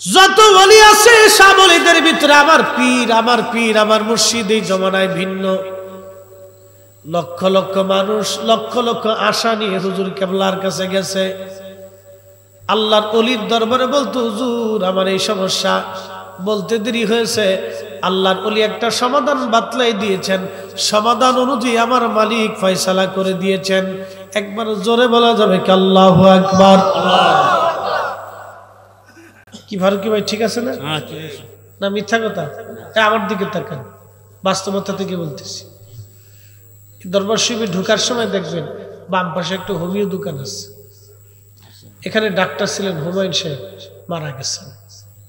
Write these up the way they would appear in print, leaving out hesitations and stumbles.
যত ওলি আছে সব ওলিদের ভিতরে আমার পীর আমার মুর্শিদ এই জমানায় ভিন্ন। লক্ষ লক্ষ মানুষ লক্ষ লক্ষ আশা নিয়ে হুজুর কেবলার কাছে গেছে, আল্লাহর ওলির দরবারে বলতো হুজুর আমার এই সমস্যা। বলতে দেরি হয়েছে, আল্লাহর ওলি একটা সমাধান বাতলাই দিয়েছেন, সমাধান অনুযায়ী আমার মালিক ফয়সালা করে দিয়েছেন। একবার জোরে বলা যাবে কি আল্লাহু আকবার? কি ফারুকি ভাই ঠিক আছে না? না মিথ্যা কথা? আমার দিকে তাকান, বাস্তবতা থেকে বলতেছি। দরবার শরীফে ঢোকার সময় দেখবেন বাম পাশে একটা হোমিও দোকান আছে। এখানে ডাক্তার ছিলেন হুমায়ুন সাহেব, মারা গেছেন,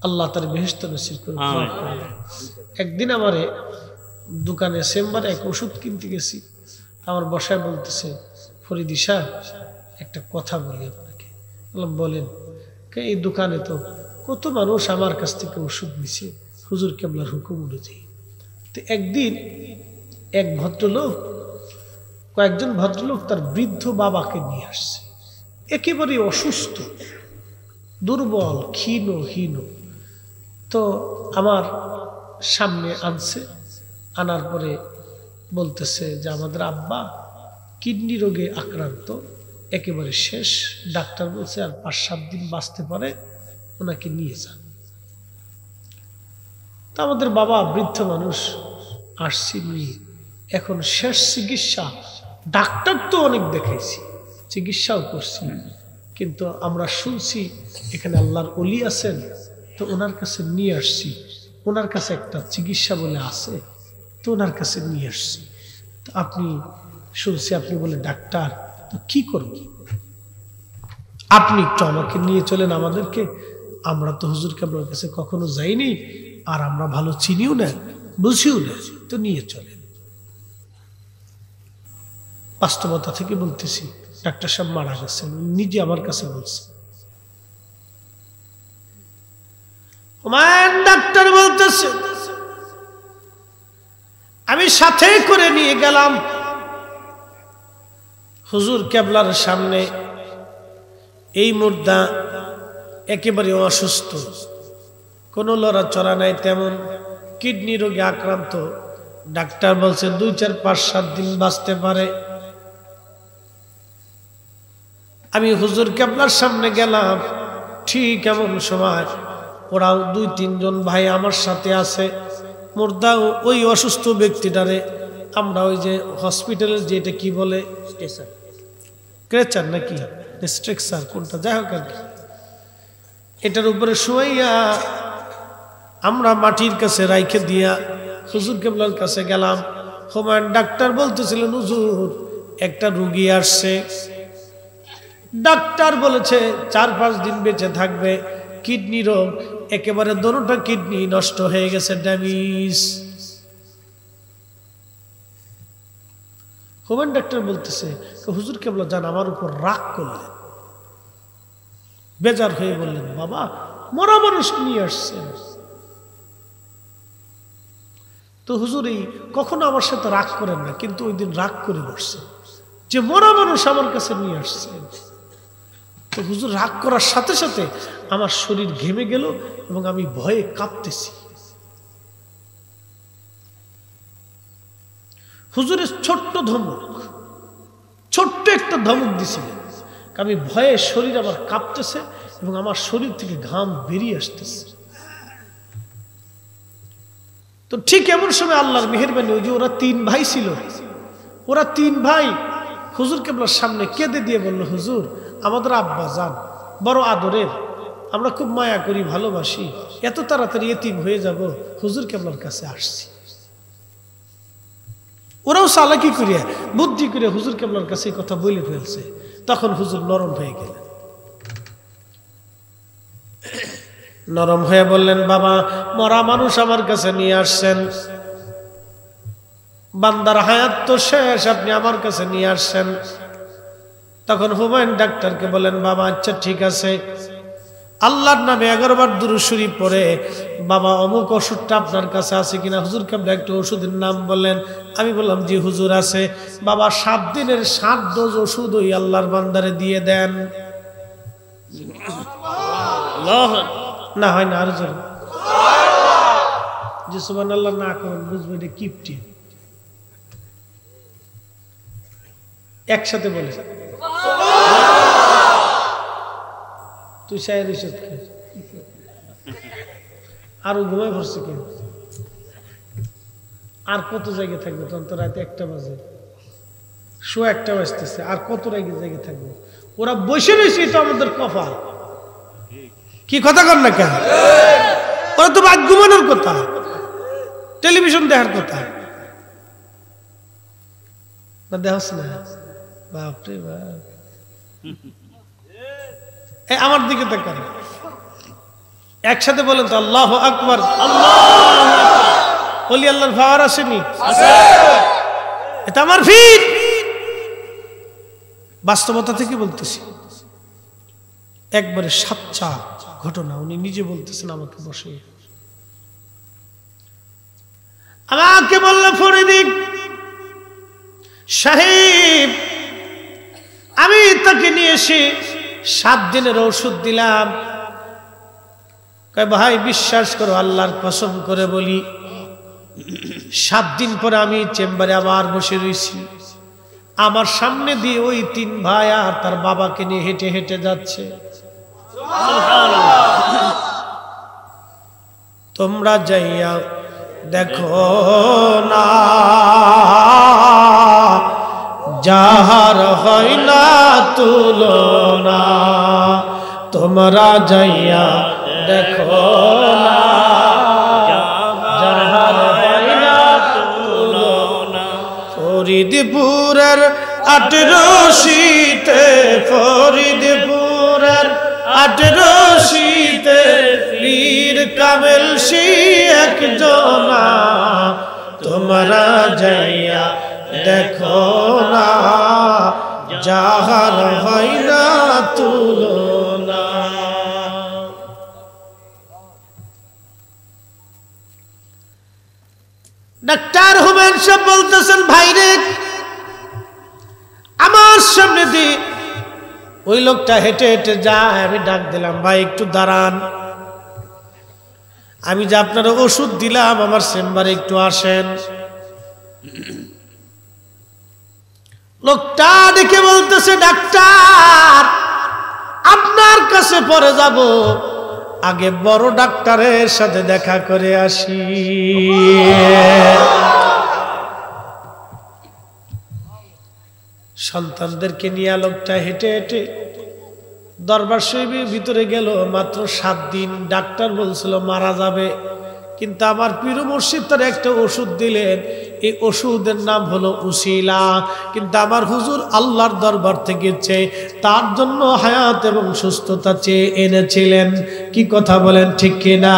আল্লাহ তার বেহেশত নসিব করুন। একদিন আমারে দোকানে চেম্বারে এক ওষুধ কিনতে গেছি, আমার বসায় বলতেছে ফরিদি সাহেব একটা কথা বলি আপনাকে। বললাম বলেন। এই দোকানে তো কত মানুষ আমার কাছ থেকে ওষুধ নিছে হুজুর কেবলার হুকুম অনুযায়ী। তো একদিন কয়েকজন ভদ্রলোক তার বৃদ্ধ বাবাকে নিয়ে আসছে, একেবারে অসুস্থ, দুর্বল, ক্ষীণ। তো আমার সামনে আনছে, আনার পরে বলতেছে যে আমাদের আব্বা কিডনি রোগে আক্রান্ত, একেবারে শেষ, ডাক্তার বলছে আর 5-7 দিন বাঁচতে পারে, ওনাকে নিয়ে যান। তা আমাদের বাবা বৃদ্ধ মানুষ আসছি নিয়ে, এখন শেষ চিকিৎসা, ডাক্তার তো অনেক দেখাইছি, চিকিৎসাও করছি, কিন্তু আমরা শুনছি এখানে আল্লাহর ওলি আছেন, তো ওনার কাছে নিয়ে আসছি, ওনার কাছে একটা চিকিৎসা বলে আছে, তো ওনার কাছে নিয়ে আসছি। তো আপনি শুনছি আপনি বলে ডাক্তার, তো কি করব? আপনি একটু আমাকে নিয়ে চলেন আমাদেরকে, আমরা তো হুজুর কেবলার কাছে কখনো যাইনি, আর আমরা ভালো চিনিও না বুঝিও না, তো নিয়ে চলেন। বাস্তবতা থেকে বলতেছি, ডাক্তার সাহেব মারা গেছেন, নিজে আমার কাছে বলছে। ডাক্তার বলতেছে আমি সাথে করে নিয়ে গেলাম হুজুর কেবলার সামনে। এই মুর্দা একেবারে অসুস্থ, কোনো লড়াচড়া নাই তেমন, কিডনি রোগে আক্রান্ত। ডাক্তার বলছে 2, 4, 5, 7 দিন বাঁচতে পারে। আমি হুজুর কেবলার সামনে গেলাম, ঠিক এমন সময় ওরাও 2-3 জন ভাই আমার সাথে আছে। মুর্দা ওই অসুস্থ ব্যক্তিটারে আমরা ওই যে হসপিটালের যে এটা কি বলে ক্রেচার নাকি স্ট্রেকচার কোনটা, যাই হোক আর কি, এটার উপরে শুয়াইয়া আমরা মাটির কাছে রাইখে দিয়া হুজুর কেবলার কাছে গেলাম। হুমায়ুন ডাক্তার বলতেছিলেন হুজুর একটা রুগী আসছে, ডাক্তার বলেছে 4-5 দিন বেঁচে থাকবে, কিডনি রোগ, একেবারে দোনোটা কিডনি নষ্ট হয়ে গেছে, ড্যামেজ। হুমায়ুন ডাক্তার বলতেছে হুজুর কেবলা জান আমার উপর রাগ করলেন, বেজার হয়ে বললেন বাবা মরা মানুষ নিয়ে আসছেন। তো হুজুর এই কখনো আমার সাথে রাগ করেন না, কিন্তু ওই দিন রাগ করে বসছে যে মরা মানুষ আমার কাছে নিয়ে আসছেন। তো হুজুর রাগ করার সাথে সাথে আমার শরীর ঘেমে গেল এবং আমি ভয়ে কাঁপতেছি। হুজুরের ছোট্ট ধমক, ছোট্ট একটা ধমক দিছিলেন, আমি ভয়ে শরীর আমার কাঁপতেছে এবং আমার শরীর থেকে ঘাম বেরিয়ে আসতেছে। তো ঠিক এমন সময় আল্লাহর মেহেরবানি, ওই যে ওরা 3 ভাই ছিল, ওরা 3 ভাই হুজুর কেবলার সামনে কেঁদে দিয়ে বলল হুজুর আমাদের আব্বা জান বড় আদরের, আমরা খুব মায়া করি ভালোবাসি, এত তাড়াতাড়ি এতিম হয়ে যাব, হুজুর কেবলার কাছে আসছি। ওরাও চালাকি করিয়া বুদ্ধি করে হুজুর কেবলার কাছে কথা বলে ফেলছে। তখন হুজুর নরম হয়ে গেলেন, নরম হয়ে বললেন বাবা মরা মানুষ আমার কাছে নিয়ে আসছেন, বান্দার হায়াত তো শেষ, আপনি আমার কাছে নিয়ে আসছেন। তখন হুমায়ুন ডাক্তারকে বলেন বাবা আচ্ছা ঠিক আছে, আল্লাহর নামে 11 বার দুরূদ শরীফ পড়ে বাবা অমুক ওষুধটা আপনার কাছে আছে কিনা, হুজুর কেবলা একটা ওষুধের নাম বললেন। আমি বললাম জি হুজুর আছে। বাবা 7 দিনের 7 ডোজ ওষুধ ওই আল্লাহর বান্দারে দিয়ে দেন। না হয় না, আরো জোরে যে সুবহানাল্লাহ না করেন বুঝবে এটা কিপটি। একসাথে বলে তুই শায়ের ইসত আর ঘুমাই পড়ছে কেন? আর কত জায়গায় থাকবে? তখন তো রাতে 1টা বাজে, 1:15 বাজতেছে, আর কত জায়গায় থাকবে? ওরা বসে রয়েছে, তো আমাদের কপাল। কি কথা কর না কেন? ওরা তো বাদ ঘুমানোর কথা, টেলিভিশন দেখার কথা না, দেখাস না? বাপরে বাপ, আমার দিকে তাকান, একসাথে বলেন তো আল্লাহু আকবার। ওলি আল্লাহর পাওয়ার আসেনি? এটা আমার ফিট বাস্তবতা থেকে বলতেছি, একবারে সাচ্চা ঘটনা। উনি নিজে বলতেছেন আমাকে বসে, আমাকে বলল ফরিদি সাহেব, আমি তাকে নিয়ে এসে 7 দিনের ঔষধ দিলাম। কয় ভাই বিশ্বাস করো, আল্লাহর কসম করে বলি, 7 দিন পরে আমি চেম্বারে আবার বসে রয়েছি, আমার সামনে দিয়ে ওই 3 ভাই আর তার বাবাকে নিয়ে হেঁটে হেঁটে যাচ্ছে। তোমরা যাইয়া দেখো না, যাহার হয় না তুলনা, তোমরা যাইয়া দেখো না, যাহার হয় না তুলনা। ফরিদপুরের 18 ফরিদপুরের 18 পীর কামেল সি একজনা, তোমরা যাইয়া দেখো না, যাহার হয় না তুলনা। ডাক্তার হুমায়ুন সাহেব বলতেছেন, ভাইরে আমার সামনে দিয়ে ওই লোকটা হেঁটে হেঁটে যায়, আমি ডাক দিলাম, ভাই একটু দাঁড়ান, আমি যে আপনার ওষুধ দিলাম আমার চেম্বারে একটু আসেন। লোকটা দেখে বলতেছে, ডাক্তার আপনার কাছে পরে যাব, আগে বড় ডাক্তারের সাথে দেখা করে আসি। সন্তানদেরকে নিয়ে লোকটা হেঁটে হেঁটে দরবার শরীফের ভিতরে গেল। মাত্র 7 দিন, ডাক্তার বলছিল মারা যাবে, কিন্তু আমার পীর মুর্শিদ তার একটা ওষুধ দিলেন, এই ওষুধের নাম হলো উসিলা। কিন্তু আমার হুজুর আল্লাহর দরবার থেকে চেয়ে তার জন্য হায়াত এবং সুস্থতা চেয়ে এনেছিলেন। কি কথা বলেন, ঠিক কিনা?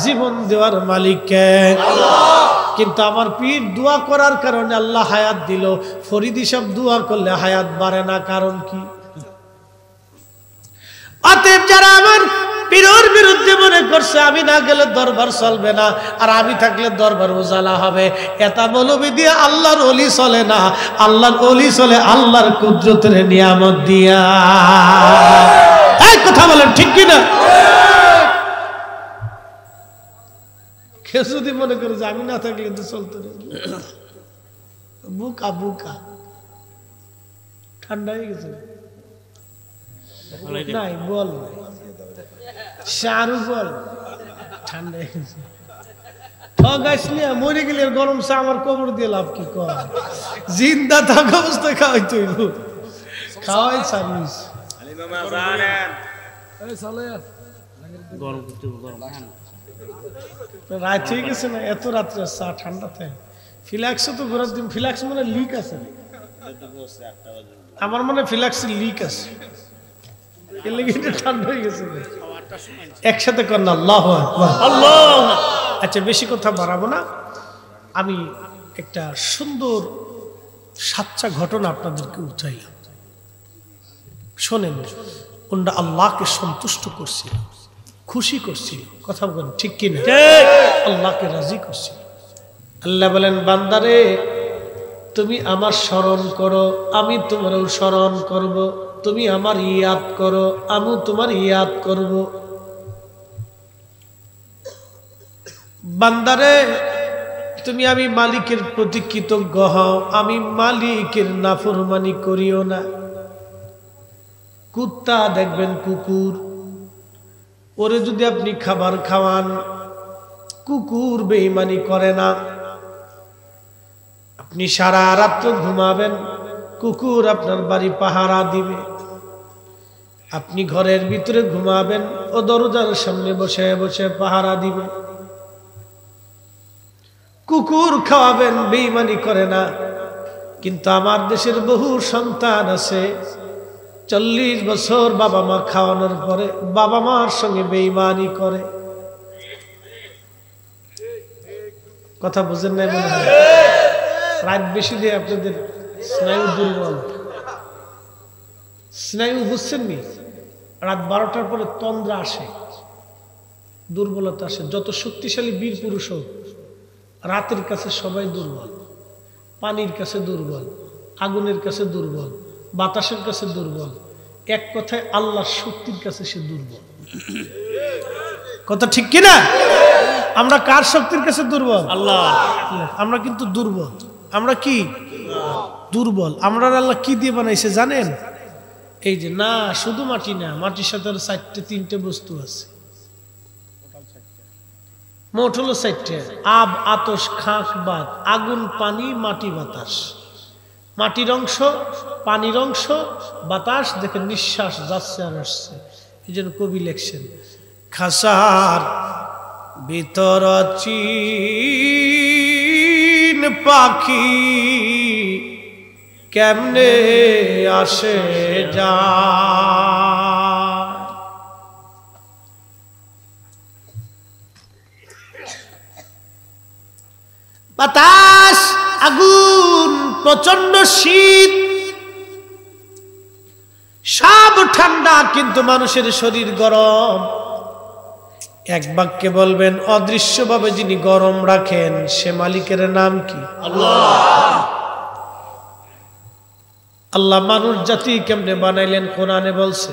জীবন দেওয়ার মালিক কে? কিন্তু আমার পীর দোয়া করার কারণে আল্লাহ হায়াত দিল। ফরিদি সব দোয়া করলে হায়াত বাড়ে না, কারণ কি? অতএব যারা আমার পীরের বিরুদ্ধে মনে করছে আমি না গেলে দরবার চলবে না, আর আমি থাকলে দরবার উজালা হবে, এটা মৌলবি দিয়ে আল্লাহর ওলি চলে না। আল্লাহর ওলি চলে আল্লাহর কুদরতের নিয়ামত দিয়া। এই কথা বলেন, ঠিক কিনা? কেউ যদি মনে করে যে আমি না থাকলে কিন্তু চলতে বুকা বুকা, ঠান্ডা হয়ে গেছে নাই, বল শাহরুখ বল, ঠান্ডা হয়ে গেছে। ঠগাইস নিয়ে মরে গেলে গরম চা আমার কোমর দিয়ে লাভ কি? কর জিন্দা থাকা অবস্থায় খাওয়াই তৈব, খাওয়াই সার্ভিস। রাত হয়ে গেছে না, এত রাত্রে চা ঠান্ডাতে। ফিলাক্সও তো ঘোরার দিন, ফিলাক্স মানে লিক আছে, আমার মনে ফিলাক্সের লিক আছে, এর লেগে ঠান্ডা হয়ে গেছে। একসাথে কর না আল্লাহু আকবার। আচ্ছা, বেশি কথা বাড়াবো না, আমি একটা সুন্দর সাচ্চা ঘটনা আপনাদেরকে উঠাইলাম, শোনেন। ওটা আল্লাহকে সন্তুষ্ট করছিল, খুশি করছিল, কথা বলেন ঠিক কিনা? আল্লাহকে রাজি করছিল। আল্লাহ বলেন, বান্দারে তুমি আমার স্মরণ করো, আমি তোমারও স্মরণ করব। তুমি আমার ইয়াদ করো, আমি তোমার ইয়াদ করব। বান্দারে তুমি আমি মালিকের প্রতি কৃতজ্ঞ হও, আমি মালিকের নাফরমানি করিও না। কুত্তা দেখবেন, কুকুর, ওরে যদি আপনি খাবার খাওয়ান, কুকুর বেঈমানি করে না। আপনি সারা রাত্র ঘুমাবেন, কুকুর আপনার বাড়ি পাহারা দিবে। আপনি ঘরের ভিতরে ঘুমাবেন, ও দরজার সামনে বসে বসে পাহারা দিবে। কুকুর খাওয়াবেন, বেঈমানি করে না। কিন্তু আমার দেশের বহু সন্তান আছে 40 বছর বাবা মা খাওয়ানোর পরে বাবা মার সঙ্গে বেঈমানি করে। কথা বুঝেন নাই মনে হয়? রাত বেশি দিয়ে আপনাদের স্নায়ু দুর্বল, স্নায়ু বুঝছেন নি? রাত 12টার পরে তন্দ্রা আসে, দুর্বলতা আসে। যত শক্তিশালী বীর পুরুষ হোক, রাতের কাছে সবাই দুর্বল। পানির কাছে দুর্বল, আগুনের কাছে দুর্বল, বাতাসের কাছে দুর্বল। এক কথায় আল্লাহর শক্তির কাছে সে দুর্বল। কথা ঠিক কিনা? আমরা কার শক্তির কাছে দুর্বল? আল্লাহ। আমরা কিন্তু দুর্বল। আমরা কি দুর্বল? আমরা আল্লাহ কি দিয়ে বানাইছে জানেন? এই যে না, শুধু মাটি না, মাটির সাথে 4-3টে বস্তু আছে। মোট হলো 4টে: আব, আতশ, খাক, বাত। আগুন, পানি, মাটি, বাতাস। মাটির অংশ, পানির অংশ, বাতাস দেখে নিঃশ্বাস যাচ্ছে আর আসছে। এই জন্য কবি লেখছেন, খাসার ভিতর চিন পাখি কেমনে আসে যায়। বাতাস, আগুন, প্রচন্ড শীত, সব ঠান্ডা, কিন্তু মানুষের শরীর গরম। এক বাক্যে বলবেন, অদৃশ্যভাবে যিনি গরম রাখেন সে মালিকের নাম কি? আল্লাহ। আল্লাহ মানুষ জাতি কেমনে বানাইলেন কোরআনে বলছে,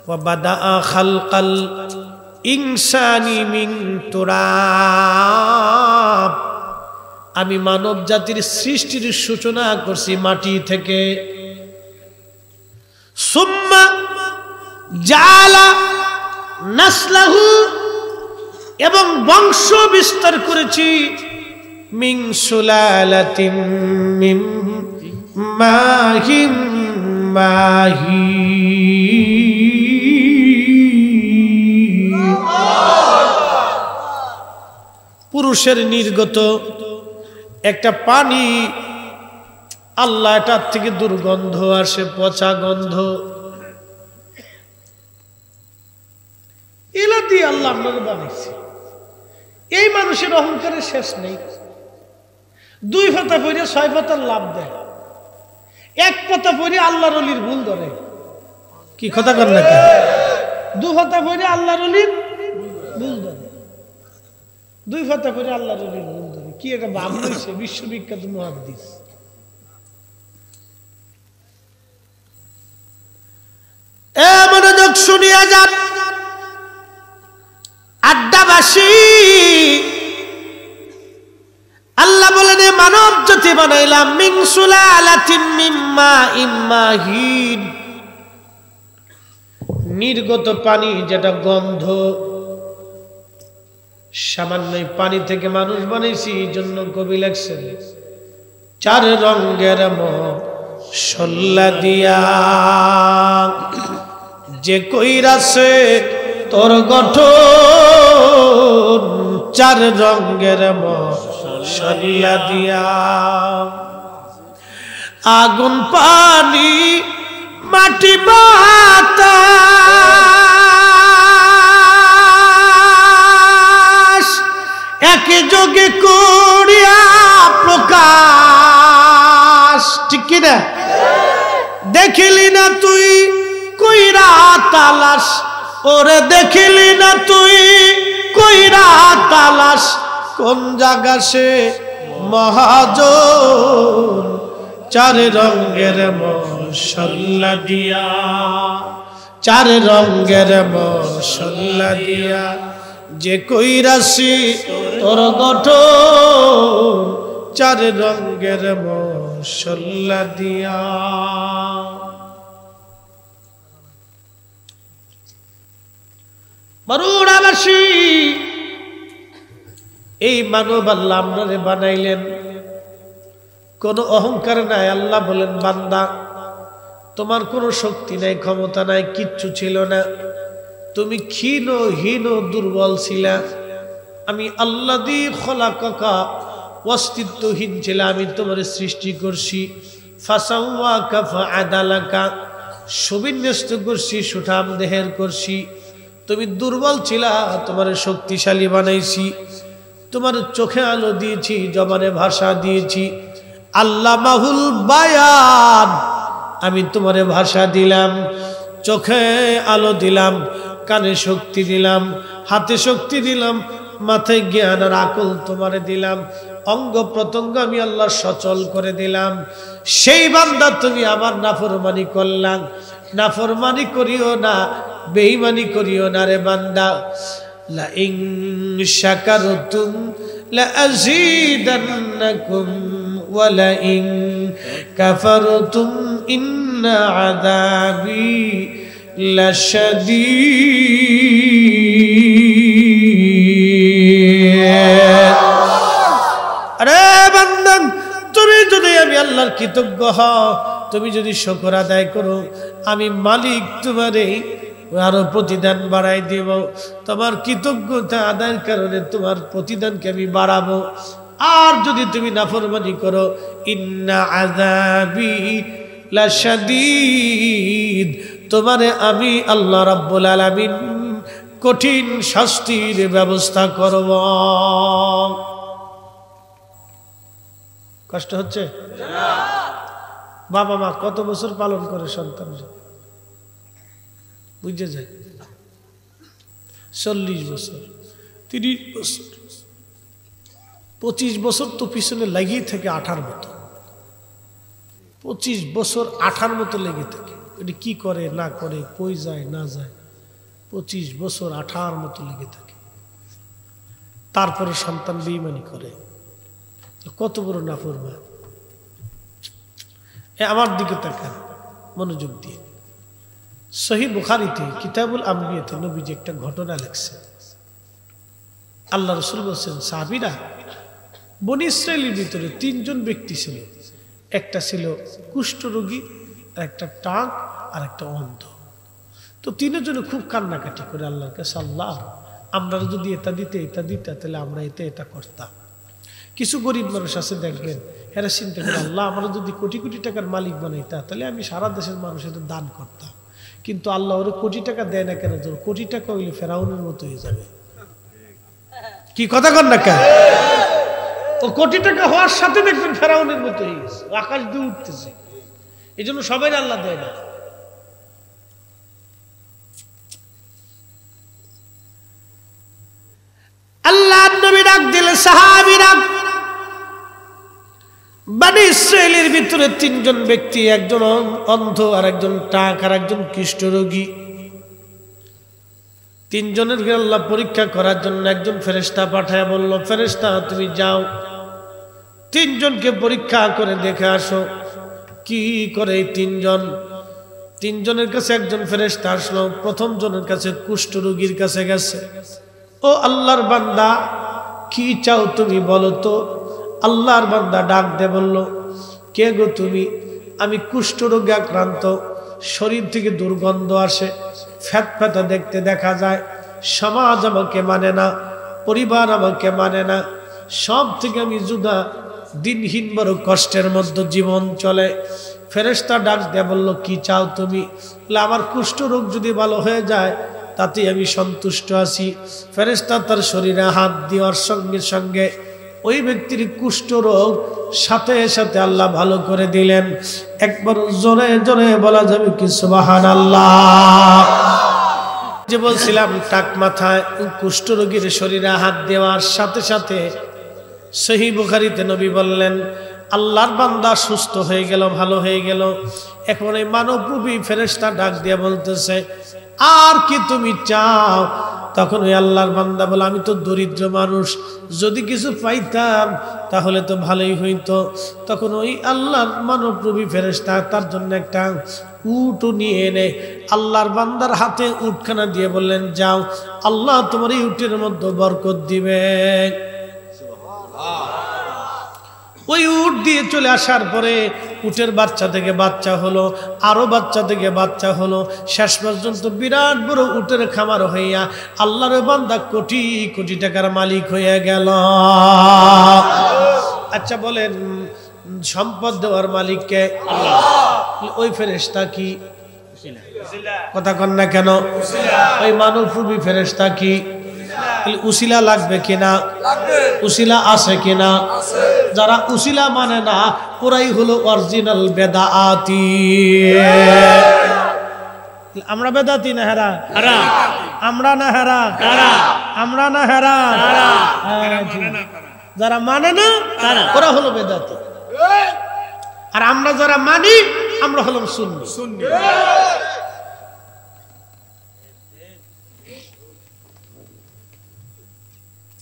ওয়া বাদাআ খালকাল ইনসানি মিন তুরাব। আমি মানব জাতির সৃষ্টির সূচনা করছি মাটি থেকে। সুম্মা জালা নাসলাহু, এবং বংশ বিস্তার করেছি মিন সুলালাতিম মিন মাহিম মাহিন। পুরুষের নির্গত একটা পানি, আল্লাহ এটার থেকে দুর্গন্ধ আসে, পচা গন্ধ। এলা দিয়ে আল্লাহ আপনাকে বানাইছে। এই মানুষের অহংকারের শেষ নেই। 2 পাতা পড়ে 6 পাতার লাভ দেয়, 1 পাতা পড়ে আল্লাহর ওলির ভুল ধরে। কি কথা কর না? 2 পাতা পড়ে আল্লাহর ওলির ভুল ধরে, 2 পাতা পড়ে আল্লাহর ওলির ভুল ধরে। কি এটা ভাব হয়েছে? বিশ্ববিখ্যাত মুহাদ্দিস। মনোযোগ শুনিয়া যান আড্ডাবাসী। আল্লাহ বলেন, মানব জাতি বানাইলাম মিন সুলালাতিন মিন মাইন মাহিন, নির্গত পানি যেটা গন্ধ। সামান্য পানি থেকে মানুষ বানাইছি। এই জন্য কবি লেখছেন, 4 রঙের মশলা দিয়া যে কইরাছে তোর গঠন, 4 রঙের মশলা দিয়া। আগুন, পানি, মাটি, বাতাস একযোগে করিয়া প্রকাশ। ঠিক কিনা? দেখিলি না তুই কইরা তালাশ, ওরে দেখিলি না তুই কইরা তালাশ, কোন জায়গা সে মহাজন। 4 রঙের মশলা দিয়া, 4 রঙের মশলা দিয়া যে কইরাছি তোর গঠন চার রঙের মশলা দিয়া। বরুড়াবাসী এই মানব আল্লাহ আপনারে বানাইলেন, কোনো অহংকার নাই। আল্লাহ বলেন বান্দা তোমার কোনো শক্তি নাই, ক্ষমতা নাই, কিচ্ছু ছিল না, তুমি ক্ষীণ হীন দুর্বল ছিলা। আমি আল্লাহ দি খলাকাকা অস্তিত্বহীন ছিল, আমি তোমার সৃষ্টি করছি। ফাসাওয়াকা ফাআদালাকা সুবিন্যস্ত করছি, সুঠাম দেহের করছি। তুমি দুর্বল ছিলা, তোমার শক্তিশালী বানাইছি। তোমার চোখে আলো দিয়েছি, জবানে ভাষা দিয়েছি। আল্লাহ মাহুল বায়ান, আমি তোমারে ভাষা দিলাম, চোখে আলো দিলাম, কানে শক্তি দিলাম, হাতে শক্তি দিলাম, মাথায় জ্ঞান আর আকল তোমারে দিলাম, অঙ্গ প্রত্যঙ্গ আমি আল্লাহ সচল করে দিলাম। সেই বান্দা তুমি আমার নাফরমানি করলাম। নাফরমানি করিও না, বেঈমানি করিও না রে বান্দা। লা ইন শাকারতুম লা আযীদান্নাকুম ওয়া লা ইন কাফারতুম ইন্না আযাবি লাশাদীদ। আরে বান্দা, তুমি যদি আমি আল্লাহর কৃতজ্ঞ হও, তুমি যদি শুকর আদায় করো, আমি মালিক তোমারে আরো প্রতিদান বাড়াই দেব। তোমার কৃতজ্ঞতা আদায়ের কারণে তোমার প্রতিদানকে আমি বাড়াবো। আর যদি তুমি নাফরমানি করো, ইন্না আযাবি লাশাদীদ, তোমারে আমি আল্লাহ রাব্বুল আলামিন কঠিন শাস্তির ব্যবস্থা করব। কষ্ট হচ্ছে? বাবা মা কত বছর পালন করে সন্তান, বুঝে যায়? 40 বছর, 30 বছর, 25 বছর তো পিছনে লাগিয়ে থাকে আঠার মতো। 25 বছর আঠার মতো লেগে থাকে। এটি কি করে না করে, কই যায় না যায়, 25 বছর আঠার মতো লেগে থাকে। তারপরে সন্তান বেঈমানি করে, কত বড় নাফরমান। আমার দিকে তাকান মনোযোগ দিয়ে। সহিহ বুখারীতে কিতাবুল আম্বিয়াতে নবীজি একটা ঘটনা লিখছেন। আল্লাহ রাসূল বলেন, সাহাবীরা, বনী ইসরাইলের ভিতরে 3 জন ব্যক্তি ছিল। একটা ছিল কুষ্ঠরোগী, একটা টাক, আর একটা অন্ধ। তো 3 জনে খুব কান্নাকাটি করে আল্লাহর কাছে, আল্লাহ আমরা যদি এটা দিতে তাহলে আমরা এটা করতাম। কিছু গরিব মানুষ আছে দেখবেন, এরা চিন্তা করে, আল্লাহ আমরা যদি কোটি কোটি টাকার মালিক বানাইতা তাহলে আমি সারা দেশের মানুষের দান করতাম। কিন্তু আল্লাহ ওরে কোটি টাকা দেয় না কেন? ধরো কোটি টাকা হইলে ফেরাউনের মতো হয়ে যাবে। কি কথা কর না কেন? ও কোটি টাকা হওয়ার সাথে দেখবেন ফেরাউনের মতো হয়ে গেছে, আকাশ দিয়ে উঠতেছে। এই জন্য সবাই আল্লাহ দেয় না। আল্লাহ নবী ডাক দিলে সাহাবীরা, বনী ইসরাইলের ভিতরে 3 জন ব্যক্তি, একজন অন্ধ, আর একজন টাক, আর একজন কুষ্ঠরোগী। 3 জনের আল্লাহ পরীক্ষা করার জন্য একজন ফেরেশতা পাঠায় বলল, ফেরেশতা তুমি যাও 3 জনকে পরীক্ষা করে দেখে আসো কি করে। 3 জনের কাছে একজন ফেরেশতা আসলো। প্রথম জনের কাছে কুষ্ঠরোগীর কাছে গেছে। ও আল্লাহর বান্দা, কি চাও তুমি বলো তো? আল্লাহর বান্দা ডাক দে বলল, কে গো তুমি? আমি কুষ্ঠরোগে আক্রান্ত, শরীর থেকে দুর্গন্ধ আসে, ফ্যাটফ্যাটা দেখতে দেখা যায়, সমাজ আমাকে মানে না, পরিবার আমাকে মানে না, সব থেকে আমি জুদা, দিনহীন বড় কষ্টের মধ্যে জীবন চলে। ফেরেশতা ডাক দিয়ে বলল, কি চাও তুমি? আমার কুষ্ঠরোগ যদি ভালো হয়ে যায় তাতে আমি সন্তুষ্ট আছি। ফেরেশতা তার শরীরে হাত দেওয়ার সঙ্গে সঙ্গে ওই ব্যক্তির কুষ্ঠরোগ সাথে সাথে আল্লাহ ভালো করে দিলেন। একবার জোরে জোরে বলা যাবে কি সুবহানাল্লাহ। যে বলছিলাম টাক মাথায় কুষ্ঠরোগীর শরীরে হাত দেওয়ার সাথে সাথে সহিহ বুখারীতে নবী বললেন, আল্লাহর বান্দা সুস্থ হয়ে গেল, ভালো হয়ে গেল। এখন এই মানবরূপী ফেরেশতা ডাক দিয়ে বলতেছে, আর কি তুমি চাও? তখন ওই আল্লাহর বান্দা বলে, আমি তো দরিদ্র মানুষ, যদি কিছু পাইতাম তাহলে তো ভালোই হইতো। তখন ওই আল্লাহর মানবরূপী ফেরেশতা তার জন্য একটা উটও নিয়ে এনে আল্লাহর বান্দার হাতে উটখানা দিয়ে বললেন, যাও, আল্লাহ তোমার এই উটের মধ্যে বরকত দিবে। ওই উট দিয়ে চলে আসার পরে উটের বাচ্চা থেকে বাচ্চা হলো, আরো বাচ্চা থেকে বাচ্চা হলো, শেষ পর্যন্ত বিরাট বড় উটের খামার হইয়া আল্লাহর বান্দা কোটি কোটি টাকার মালিক হয়ে গেল। আচ্ছা বলেন, সম্পদ দেওয়ার মালিককে আল্লাহ। ওই ফেরেশতা কি? কথা কন না কেন? ওই মানবরূপী ফেরেশতা কি? উসিলা লাগবে কিনা? উসিলা আছে কিনা? যারা উসিলা মানে না, ওরাই হলো অরিজিনাল বেদাতি। আমরা বেদাতি না হেরা? আমরা না হেরা? আমরা না হেরা? যারা মানে না ওরা হলো বেদাতি, আর আমরা যারা মানি আমরা হলাম সুন্নি।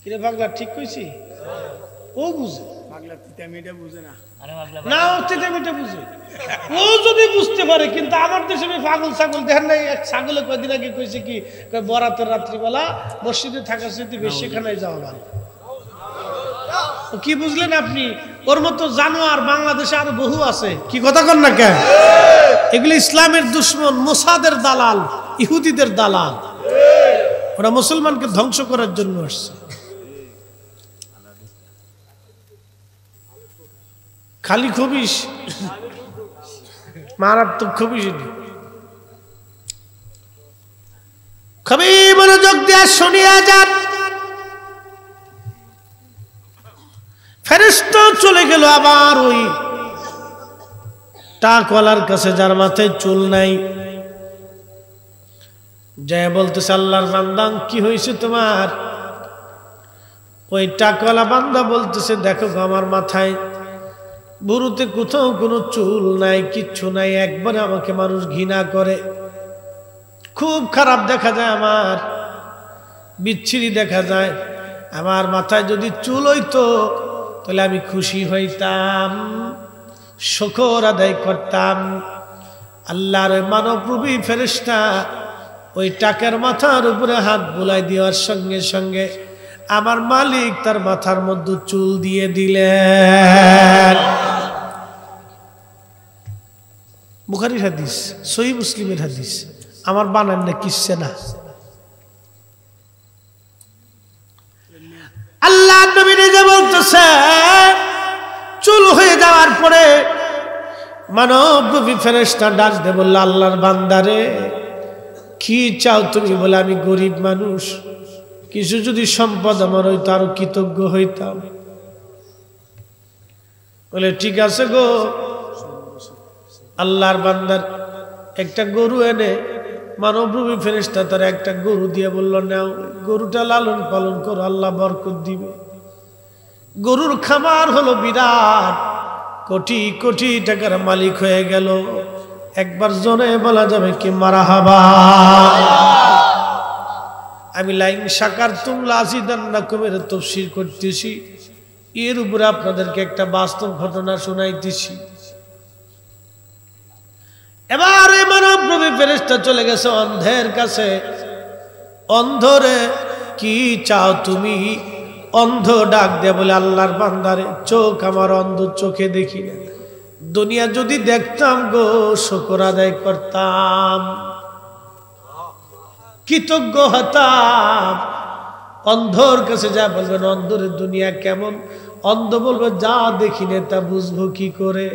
কিরে পাগলা, ঠিক কইছি? ও বুঝে পাগলা, তিতা মিটা বুঝে না। না, ও তিতা মিটা বুঝে, ও যদি বুঝতে পারে। কিন্তু আমার দেশে পাগল ছাগল দেখেন নাই? এক ছাগলে কয়দিন আগে কইছে কি, বরাতের রাত্রিবেলা মসজিদে থাকার স্মৃতি বেশ, সেখানে যাওয়া ভালো। কি বুঝলেন আপনি? ওর মতো জানোয়ার বাংলাদেশে আরো বহু আছে। কি কথা কন না কেন? এগুলি ইসলামের দুশ্মন, মোসাদের দালাল, ইহুদিদের দালাল। ওরা মুসলমানকে ধ্বংস করার জন্য আসছে। খালি খবিস, মারাত্মক খবিস। খুবই মনোযোগ দিয়ে শুনিয়া যান। ফেরেশতা চলে গেল আবার ওই টাকওয়ালার কাছে, যার মাথায় চুল নাই। যায় বলতেছে, আল্লাহর বান্দা, কি হয়েছে তোমার? ওই টাকওয়ালা বান্দা বলতেছে, দেখো আমার মাথায় বুড়োতে কোথাও কোনো চুল নাই, কিচ্ছু নাই, একবারে আমাকে মানুষ ঘৃণা করে, খুব খারাপ দেখা যায়, আমার বিচ্ছিরি দেখা যায়। আমার মাথায় যদি চুল হইতো তাহলে আমি খুশি হইতাম, শুকর আদায় করতাম। আল্লাহর মানবরূপী ফেরেশতা ওই টাকার মাথার উপরে হাত বুলাই দেওয়ার সঙ্গে সঙ্গে আমার মালিক তার মাথার মধ্যে চুল দিয়ে দিলেন। বুখারীর হাদিস, সহিহ মুসলিমের হাদিস, আমার বানান না কিসছে না। আল্লাহ নবী নিজে বলতেছে, চুল হয়ে যাওয়ার পরে মানবরূপী ফেরেশতা ডাক দিয়ে বলল, আল্লাহর বান্দারে, কি চাও তুমি? বলে, আমি গরিব মানুষ, কিছু যদি সম্পদ আমার হইতো আরো কৃতজ্ঞ হইতাম। বলে, ঠিক আছে গো। আল্লাহর বান্দার একটা গরু এনে মানবরূপী ফেরেশতা তার একটা গরু দিয়ে বলল, নাও, গরুটা লালন পালন করো, আল্লাহ বরকত দিবে। গরুর খামার হলো বিরাট, কোটি কোটি টাকার মালিক হয়ে গেল। একবার জোরে বলা যাবে কি মারহাবা। আমি লাইন শাকারতুম লাযিদান্নাকুমের তাফসীর করতেছি, এর উপরে আপনাদেরকে একটা বাস্তব ঘটনা শোনাইতেছি। এবার এই মানবরূপী ফেরেশতা চলে গেছে অন্ধের কাছে। অন্ধরে, কি চাও তুমি? অন্ধ ডাক দিয়ে বলে, আল্লাহর বান্দারে, চোখ আমার অন্ধ, চোখে দেখি না, দুনিয়া যদি দেখতাম গো, শুকর আদায় করতাম, কৃতজ্ঞ হতাম। অন্ধর কাছে যা বলবেন, অন্ধরে দুনিয়া কেমন? অন্ধ বলবে, যা দেখি না তা বুঝবো কি করে?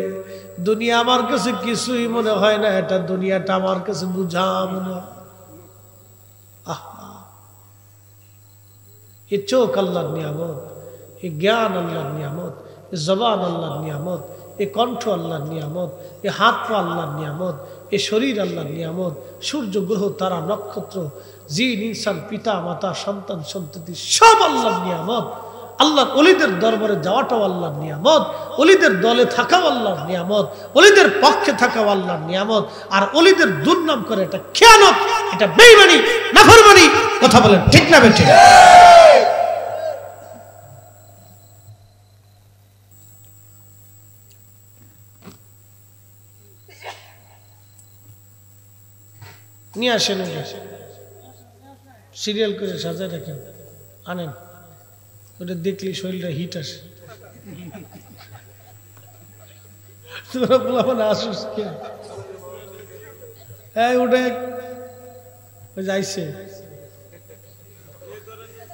দুনিয়া আমার কাছে কিছুই মনে হয় না, এটা দুনিয়াটা আমার কাছে বুঝা মনে হয়। এ চোখ আল্লাহর নিয়ামত, এ জ্ঞান আল্লাহর নিয়ামত, এ জবান আল্লাহর নিয়ামত, এ কণ্ঠ আল্লাহর নিয়ামত, এ হাত পা আল্লাহর নিয়ামত, এ শরীর আল্লাহর নিয়ামত, সূর্য গ্রহ তারা নক্ষত্র, জিন ইনসান, পিতা মাতা সন্তান সন্ততি সব আল্লাহর নিয়ামত। আল্লাহর ওলিদের দরবারে যাওয়াটাও আল্লাহর নিয়ামত, ওলিদের দলে থাকাও আল্লাহর নিয়ামত, ওলিদের পক্ষে থাকাও আল্লাহর নিয়ামত। আর ওলিদের দুর্নাম করে এটা খেয়ানত, এটা বেঈমানি, নাফরমানি। কথা বলেন ঠিক না বেঠিক? নিয়ে আসেন, সিরিয়াল করে সাজায় রাখেন, আনেন। ওটা দেখলি শরীরটা হিট আসে। তোরা বলা আসুস কে? হ্যাঁ ওটা যাইছে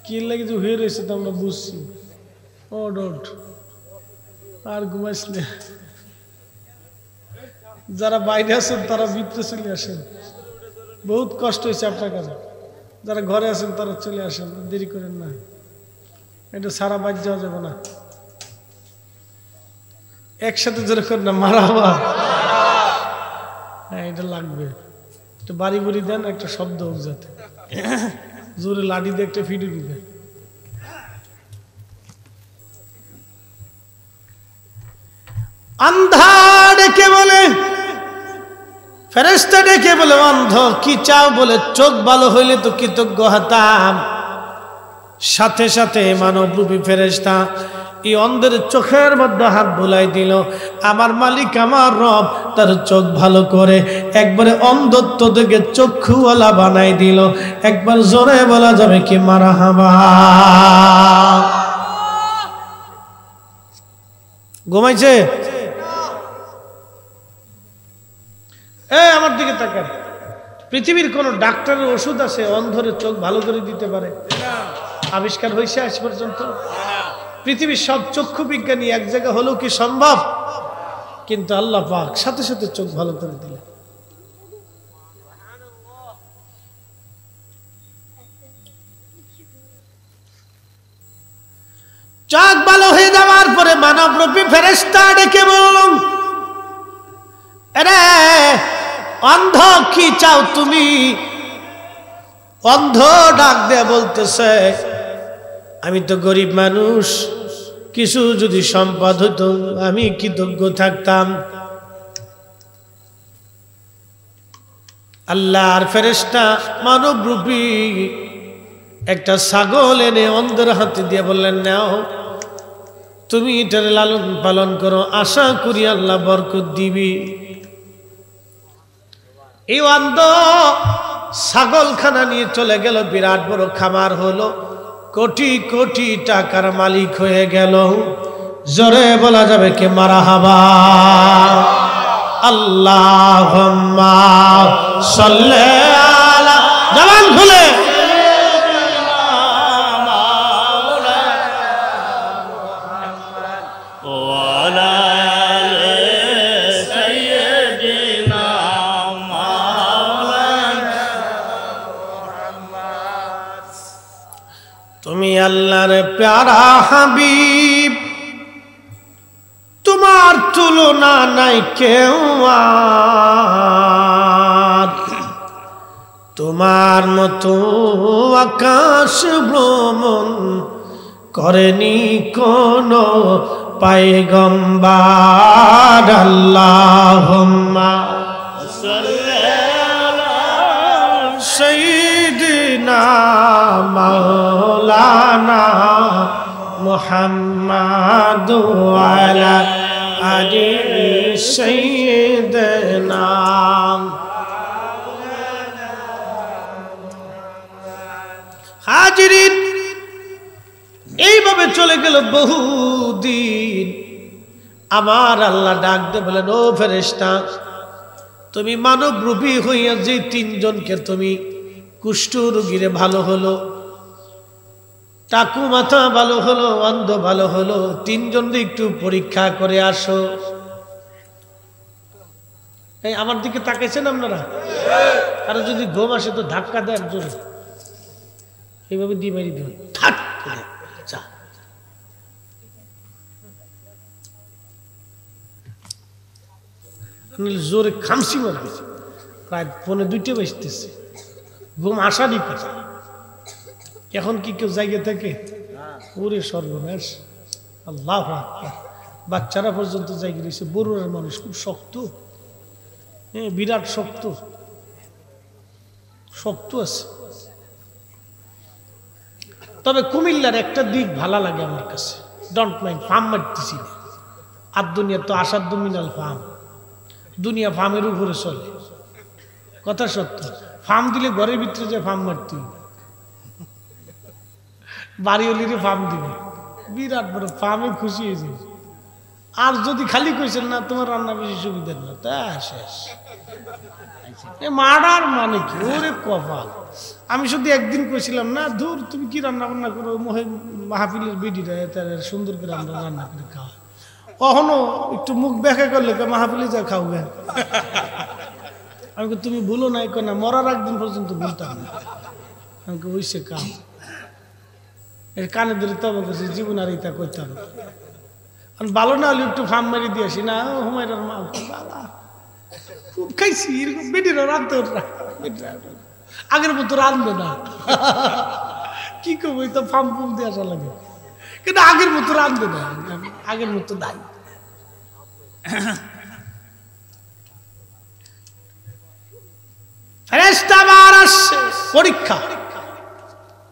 কি লাগে যে হয়ে রয়েছে তো আমরা বুঝছি। ও ডোট আর ঘুমাইছিলে। যারা বাইরে আছেন তারা ভিতরে চলে আসেন, বহুত কষ্ট হয়েছে আপনার কাছে। যারা ঘরে আছেন তারা চলে আসেন, দেরি করেন না, এটা সারা বাইর যাওয়া যাবে না। একসাথে যেরকম না মারা আবার, হ্যাঁ এটা লাগবে। একটা বাড়ি বুড়ি দেন, একটা শব্দ হোক যাতে, জোরে লাঠি দিয়ে একটা ফিডু দিবেন। আন্ধা ডেকে বলে, ফেরেশতা ডেকে বলে, অন্ধ কি চাও? বলে চোখ ভালো হইলে তো কৃতজ্ঞ হতাম। সাথে সাথে মানবরূপী ফেরেশতা এই অন্ধের চোখের মধ্যে হাত বুলাই দিল। আমার মালিক আমার রব তার চোখ ভালো করে একবারে অন্ধত্ব থেকে চক্ষুওয়ালা বানাই দিল। একবার জোরে বলা যাবে কি মারহাবা? ঘুমাইছে? আমার দিকে তাকান। পৃথিবীর কোন ডাক্তারের ওষুধ আছে অন্ধের চোখ ভালো করে দিতে পারে? আবিষ্কার হয়েছে আজ পর্যন্ত? পৃথিবীর সব চক্ষু বিজ্ঞানী এক জায়গা হলেও কি সম্ভব? কিন্তু আল্লাহ পাক সাথে সাথে চোখ ভালো করে দিলেন। চোখ ভালো হয়ে যাওয়ার পরে মানবরূপী ফেরেশতা ডেকে বললাম, আরে অন্ধ কি চাও তুমি? অন্ধ ডাক দিয়ে বলতেছে, আমি তো গরিব মানুষ, কিছু যদি সম্পদ হতো আমি কৃতজ্ঞ থাকতাম। আল্লাহর ফেরেশতা মানবরূপী একটা ছাগল এনে অন্ধের হাতে দিয়ে বললেন, নাও তুমি এটার লালন পালন করো, আশা করি আল্লাহ বরকত দিবি। এই অন্ধ ছাগলখানা নিয়ে চলে গেল, বিরাট বড় খামার হলো, কোটি কোটি টাকার মালিক হয়ে গেল। জোরে বলা যাবে কে মারহাবা? আল্লাহুম্মা সাল্লি আলা, জবান খুলে তুমি আল্লাহর প্যারা হাবিব, তোমার তুলনা নাই কেউ আর, তোমার মতো আকাশ ভ্রমণ করেনি কোনো পয়গম্বর। আল্লাহুম্মা সাল্লি আলা সাইয়্যিদিনা মাওলানা মুহাম্মাদ ওয়ালা আলি সাইয়্যিদিনা। হাজিরিন, এইভাবে চলে গেল বহুদিন। আমার আল্লাহ ডাক দিয়ে বলেন, ও ফেরেশতা, তুমি মানব রূপী হইয়া যে তিনজনকে তুমি কুষ্ঠ রোগীরে ভালো হলো, টাকু মাথা ভালো হলো, অন্ধ ভালো হলো, তিনজনকে একটু পরীক্ষা করে আসো। এই আমার দিকে তাকাইছেন আপনারা? আর যদি ঘুম আসে তো ধাক্কা দেন জোরে, এইভাবে দিয়ে মেরি দিন, থাক যা। জোরে খামসি মারবে, প্রায় 1:45 বাজতেছে, ঘুম আসারই কথা। এখন কি কেউ জায়গা থাকে? ওরে সর্বনাশ, আল্লাহু আকবার। বাচ্চারা পর্যন্ত জায়গা রয়েছে, বড়রা মানুষ খুব শক্ত, হ্যাঁ বিরাট শক্ত। শক্ত আছে। তবে কুমিল্লার একটা দিক ভালো লাগে আমার কাছে, ডোন্ট মাইন্ড, ফার্ম মারতেছি না। আর দুনিয়া তো আসার দুমিনাল ফার্ম, দুনিয়া ফার্মের উপরে চলে, কথা সত্য। ফার্ম দিলে ঘরের ভিতরে যে ফার্ম মারতে, বাড়ি হলিরে ফার্ম দিবে, বিরাট বড় ফার্মে খুশি হয়েছে। আর যদি খালি কইছেন না তোমার রান্না বেশি সুবিধা না, তা শেষ। মার্ডার মানে কি, ওরে কপাল। আমি শুধু একদিন কইছিলাম না, ধুর তুমি কি রান্না বান্না করো, মাহফিলের বিডিরা সুন্দর করে আমরা রান্না করে খাওয়া। কখনো একটু মুখ ব্যাখ্যা করলে মাহফিলে যা খাও গে। আমি তুমি ভুলো নাই না, মরার একদিন পর্যন্ত ভুলতাম না। আমাকে ওইসে কাম এর কানে ধরে তবে করছি, জীবন আর ইতা করতাম না। ভালো না হলে একটু ফার্ম মারি দিয়ে আসি না, হুমায়রার মা খুব খাইছি এরকম বেডিরা রাঁধতে, আগের মতো রাঁধবে না। কি করবো, তো ফার্ম ফুম দিয়ে আসা লাগে, কিন্তু আগের মতো রাঁধবে না, আগের মতো নাই। পরীক্ষা,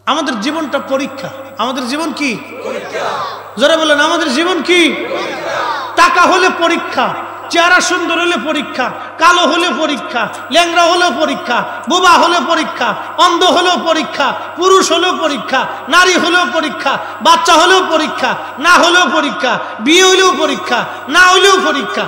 আমাদের জীবনটা পরীক্ষা। আমাদের জীবন কি জোরে বলেন, আমাদের জীবন কি? টাকা হলে পরীক্ষা, চেহারা সুন্দর হলে পরীক্ষা, কালো হলে পরীক্ষা, ল্যাংড়া হলেও পরীক্ষা, বোবা হলে পরীক্ষা, অন্ধ হলেও পরীক্ষা, পুরুষ হলেও পরীক্ষা, নারী হলেও পরীক্ষা, বাচ্চা হলেও পরীক্ষা, না হলেও পরীক্ষা, বিয়ে হলেও পরীক্ষা, না হলেও পরীক্ষা,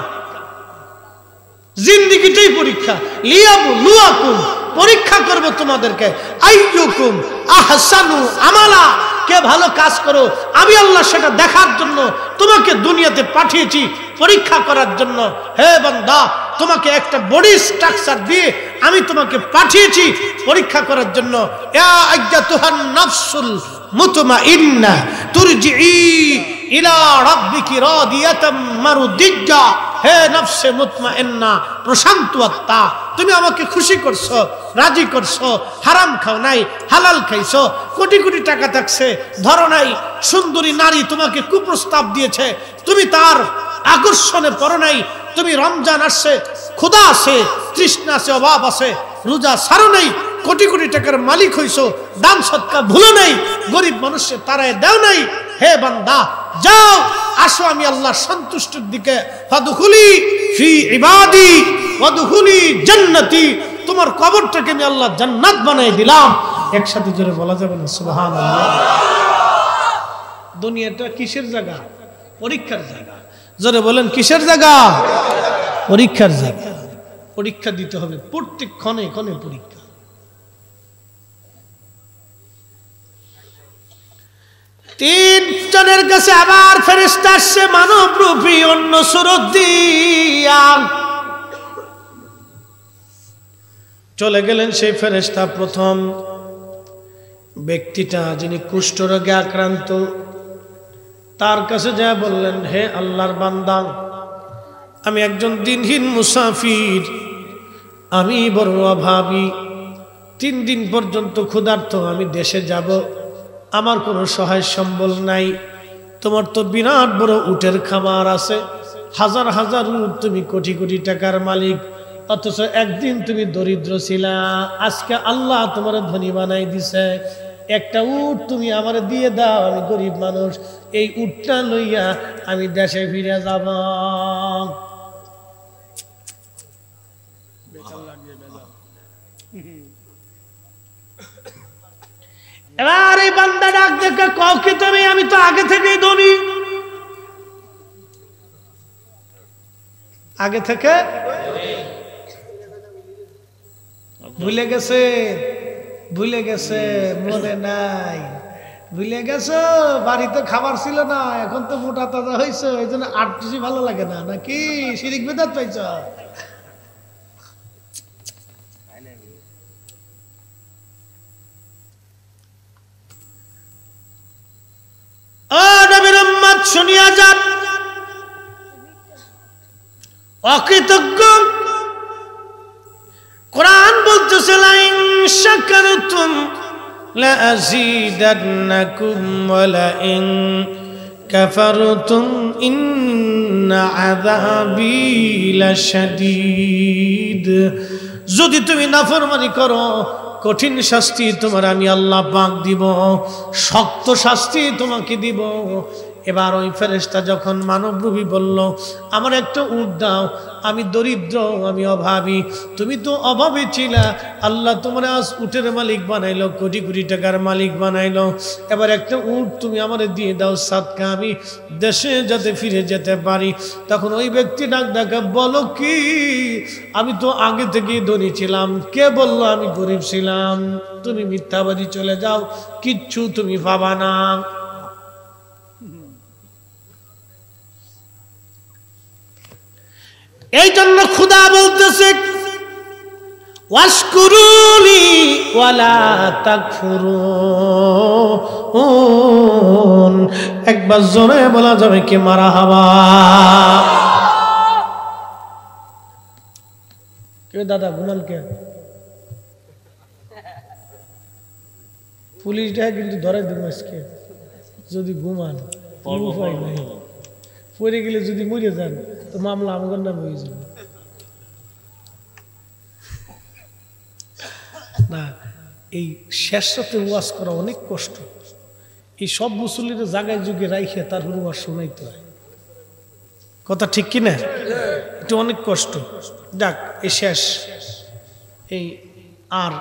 জিন্দেগিটাই পরীক্ষা। লিয়াবলুয়াকুম, পরীক্ষা করব তোমাদেরকে, আইয়ুকুম আহসানু আমালা, কে ভালো কাজ করো। আমি আল্লাহ সেটা দেখার জন্য তোমাকে দুনিয়াতে পাঠিয়েছি, পরীক্ষা করার জন্য। হে বান্দা, তোমাকে একটা বডি স্ট্রাকচার দিয়ে আমি তোমাকে পাঠিয়েছি পরীক্ষা করার জন্য। ইয়া আইয়াতুহান নাফসুল মুতমাইন্না তুরজিই ইলা রাব্বিকি রাদিয়াতাম মারদিয়া। হে নফসে মুতমাইন্না, প্রশান্ত আত্মা, তুমি আমাকে খুশি করছো, রাজি করছো, হারাম খাও নাই, হালাল খাইছো, কোটি কোটি টাকা থাকছে, ধরো নাই, সুন্দরী নারী তোমাকে কুপ্রস্তাব দিয়েছে, তুমি তার আকর্ষণে পড়ো নাই, তুমি রমজান আসছে, ক্ষুধা আছে, তৃষ্ণা আছে, অভাব আছে, রোজা ছাড়ো নাই, কোটি কোটি টাকার মালিক হইছো, দান সৎকার ভুলো নাই, গরিব মানুষের তারায় দেও নাই। হে বান্দা, যাও, আসো আমি আল্লাহর সন্তুষ্টির দিকে। ফাদখুলি ফি ইবাদি ওয়াদখুলি জান্নাতি, তোমার কবরটাকে আমি আল্লাহ জান্নাত বানাই দিলাম। একসাথে জোরে বলা যাবে না সুবহানাল্লাহ? দুনিয়াটা কিসের জায়গা? পরীক্ষার জায়গা। জোরে বলেন, কিসের জায়গা? পরীক্ষার জায়গা। পরীক্ষা দিতে হবে, প্রত্যেক ক্ষণে ক্ষণে পরীক্ষা। তিন জনের কাছে আবার ফেরেশতা আসছে, মানব রূপী অন্য সুরত দিয়া। চলে গেলেন সেই ফেরেশতা। প্রথম ব্যক্তিটা যিনি কুষ্ঠরোগে আক্রান্ত, তার কাছে যা বললেন, হে আল্লাহর বান্দা, আমি একজন দিনহীন মুসাফির, আমি বড় অভাবী, 3 দিন পর্যন্ত ক্ষুধার্ত, আমি দেশে যাব, আমার কোনো সহায় সম্বল নাই। তোমার তো বিরাট বড় উটের খামার আছে, হাজার হাজার উট, তুমি কোটি কোটি টাকার মালিক, অথচ একদিন তুমি দরিদ্র ছিলা, আজকে আল্লাহ তোমার ধনী বানাই দিছে। একটা উট তুমি আমার দিয়ে দাও, আমি গরিব মানুষ, এই উটটা লইয়া আমি দেশে ফিরে যাব। এবার এই বান্দা ডাক দেখে, কও কি তুমি? আমি তো আগে থেকেই ধনী, আগে থেকে। ভুলে গেছে, ভুলে গেছে, মনে নাই, ভুলে গেছো। বাড়িতে খাবার ছিল না, এখন তো মোটা তাজা হয়েছে, এই জন্য আটটি ভালো লাগে না, নাকি শিরিক বিদআত পাইছ? ও নবীর উম্মত, শুনিয়া যান, অকৃতজ্ঞ কোরআন বলতেছে, লাইন শাকারতুম লাযীদান্নাকুম ওয়া লাইন কাফারতুম ইন্না আযাবী লাশাদীদ। যদি তুমি নাফরমানি করো, কঠিন শাস্তি তোমার আমি আল্লাহ পাক দিব, শক্ত শাস্তি তোমাকে দিব। এবার ওই ফেরেশতা যখন মানবরূপী বলল, আমার একটা উট দাও, আমি দরিদ্র, আমি অভাবী, তুমি তো অভাবী ছিলা, আল্লাহ তোমার আজ উটের মালিক বানাইলো, কোটি কোটি টাকার মালিক বানাইলো, এবার একটা উট তুমি আমার দিয়ে দাও সাদকা, আমি দেশে যাতে ফিরে যেতে পারি। তখন ওই ব্যক্তি ডাকে বলো কি, আমি তো আগে থেকেই ধনী ছিলাম, কে বললো আমি গরিব ছিলাম? তুমি মিথ্যাবাদী, চলে যাও, কিচ্ছু তুমি পাবা না। এই জন্য খোদা বলতেছে ওয়াশকুরুলি ওয়ালা তাকফুরুন। একবার জোরে বলা যাবে কি মারহাবা? কে দাদা ঘুমান কে? পুলিশটা কিন্তু ধরে দেব আজকে যদি ঘুমান, উপায় নাই, পড়ে গেলে যদি মরে যান তো মামলা আমার নাম হয়ে যাবে। না, এই শেষ রাতে ওয়াজ করা অনেক কষ্ট। এই সব মুসল্লির জায়গায় যুগে রাইখে তারপর ওয়াজ শোনাইতে হয়, কথা ঠিক কিনা? এটা অনেক কষ্ট। যাক, এই শেষ, এই আর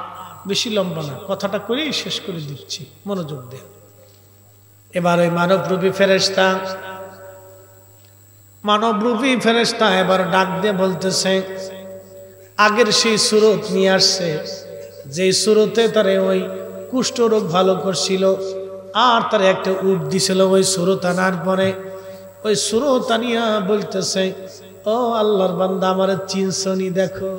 বেশি লম্বা না, কথাটা করেই শেষ করে দিচ্ছি, মনোযোগ দেন। এবার ওই মানবরূপী ফেরেশতা এবার ডাক দিয়ে বলতেছে, আগের সেই সুরত নিয়ে আসছে, যে সুরতে তারে ওই কুষ্ঠরোগ ভালো করছিল, আর তার একটা উট দিছিল। ওই সুরত আনার পরে ওই সুরত আনিয়া বলতেছে, ও আল্লাহর বান্দা, আমার চিনসনি দেখো।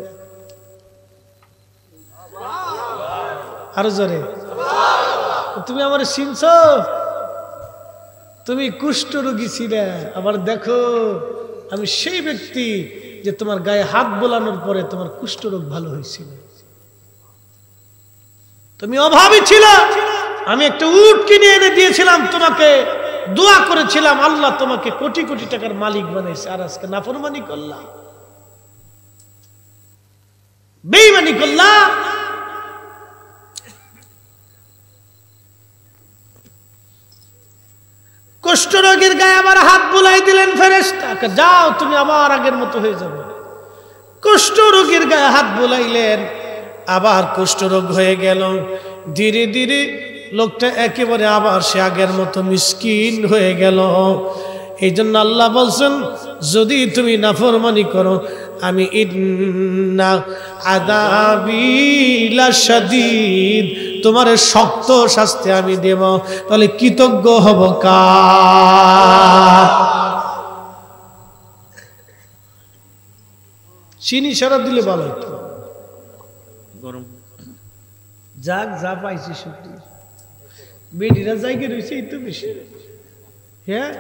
আরো জোরে, তুমি আমার চিনছ? তুমি কুষ্ঠরোগী ছিলে, আবার দেখো আমি সেই ব্যক্তি যে তোমার গায়ে হাত বোলানোর পরে তোমার কুষ্ঠরোগ ভালো হয়েছিল। তুমি অভাবী ছিল, আমি একটা উট কিনে এনে দিয়েছিলাম তোমাকে, দোয়া করেছিলাম, আল্লাহ তোমাকে কোটি কোটি টাকার মালিক বানাইছে, আর আজকে নাফরমানি করলা, বেঈমানি করলা। কুষ্ঠরোগীর গায়ে আবার হাত বুলাই দিলেন ফেরেশতা, যাও তুমি আবার আগের মতো হয়ে যাবে। কুষ্ঠরোগীর গায়ে হাত বুলাইলেন, আবার কুষ্ঠরোগ হয়ে গেল। ধীরে ধীরে লোকটা একেবারে আবার সে আগের মতো মিসকিন হয়ে গেল। এই জন্য আল্লাহ বলছেন, যদি তুমি নাফরমানি করো, আমি ইন্না আযাবি লাশাদীদ, তোমার শক্ত শাস্তি আমি দেব। তাহলে কৃতজ্ঞ হব কার? চিনি সারা দিলে ভালো হতো। গরম যাক, যা পাইছি সত্যি বেডিরা জায়গা রয়েছে, এই তো বেশি। হ্যাঁ,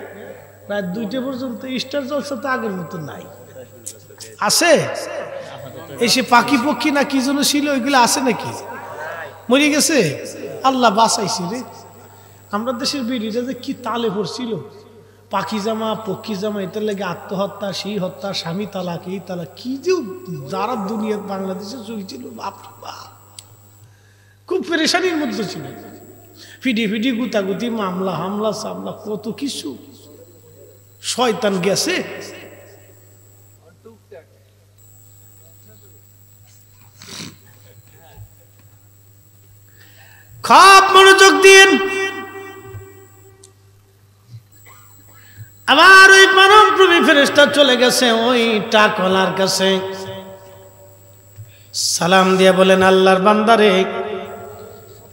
রাত 2টা পর্যন্ত স্টার জলসা তো আগের মতো নাই, আছে এসে পাখি পক্ষী না কি যেন ছিল, ওইগুলো আছে নাকি? মরে গেছে? আল্লাহ বাঁচাইছি রে। আমরা দেশের বেডিরা যে কি তালে পড়ছিল, পাখি জামা পক্ষী জামা, এটার লাগে আত্মহত্যা, সেই হত্যা, স্বামী তালাক, এই তালাক, কি যে যারা দুনিয়া বাংলাদেশে চলছিল, বাপরে বাপ, খুব পেরেশানির মধ্যে ছিল। ফিডি ফিডি গুতাগুতি, মামলা হামলা সামলা, কত কিছু। শয়তান গেছে। খুব মনোযোগ দিন। আবার ওই মানবরূপী ফেরেশতা চলে গেছে ওই টাকওয়ালার কাছে, সালাম দিয়ে বলেন, আল্লাহর বান্দারে,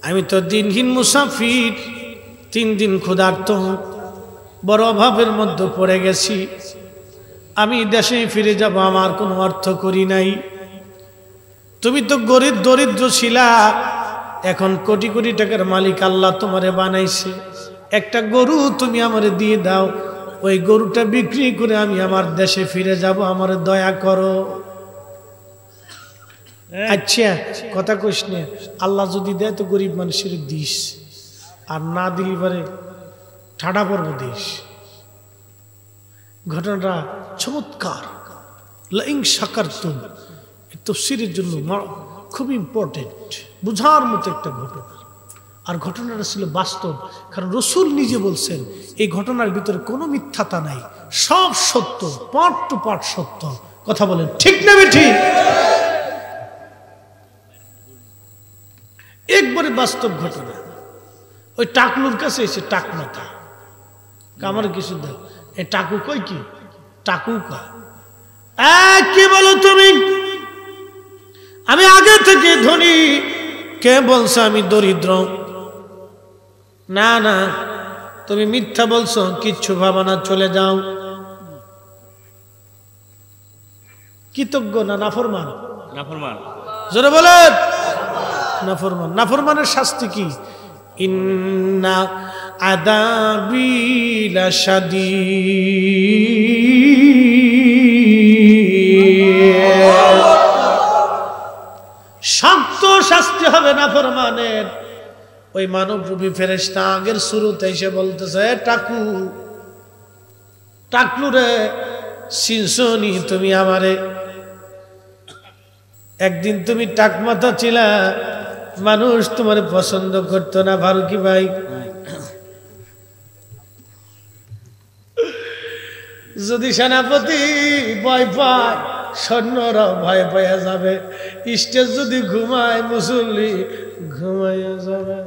আমি তো দিনহীন মুসাফির, 3 দিন ক্ষুধার্ত, বড় অভাবের মধ্যে পড়ে গেছি, আমি দেশে ফিরে যাব, আমার কোনো অর্থ করি নাই। তুমি তো গরিব দরিদ্র ছিলা, এখন কোটি কোটি টাকার মালিক আল্লাহ তোমারে বানাইছে, একটা গরু তুমি আমারে দিয়ে দাও, ওই গরুটা বিক্রি করে আমি আমার দেশে ফিরে যাব, আমার দয়া করো। আচ্ছা, কথা কইস না, আল্লাহ যদি দেয় তো গরিব মানুষের দিস, আর না দিলি পারে ঠাডা পর্ব দিস। ঘটনাটা চমৎকার। লাইন সাকারতুম, তাফসীরের জন্য খুব ইম্পর্টেন্ট, বুঝার মতো একটা ঘটনা। আর ঘটনাটা ছিল বাস্তব, কারণ রসুল নিজে বলছেন এই ঘটনার ভিতরে কোনো মিথ্যাতা নাই, সব সত্য, পার্ট টু পার্ট সত্য। কথা বলেন ঠিক না ঠিক? একবারে বাস্তব ঘটনা। ওই টাকলুর কাছে এসে টাক মাথা আমার কিছু দাও, এই টাকু কই কি টাকু কয়, কি বলো তুমি? আমি আগে থেকে ধনী। কে বলছো আমি দরিদ্র? না না, তুমি মিথ্যা বলছো, কিচ্ছু ভাবা না, চলে যাও। কৃতজ্ঞ না নাফরমান? নাফরমান। জোরে বলে নাফরমান। নাফরমানের শাস্তি কি? ইন্না আযাবী লাশাদীদ, শক্ত শাস্তি হবে নাফরমানের। ওই মানবরূপী ফেরেশতা আগের শুরুতে এসে বলতেছে, টাকু টাকলু রে, সিনসনি তুমি আমারে, একদিন তুমি টাকমাথা ছিলা, মানুষ তোমার পছন্দ করতো না ফারুকি ভাই। যদি সেনাপতি ভয় পায়, সৈন্যরাও ভয় পাইয়া যাবে। স্টেজ যদি ঘুমায়, মুসল্লি ঘুমাইয়া যাবে।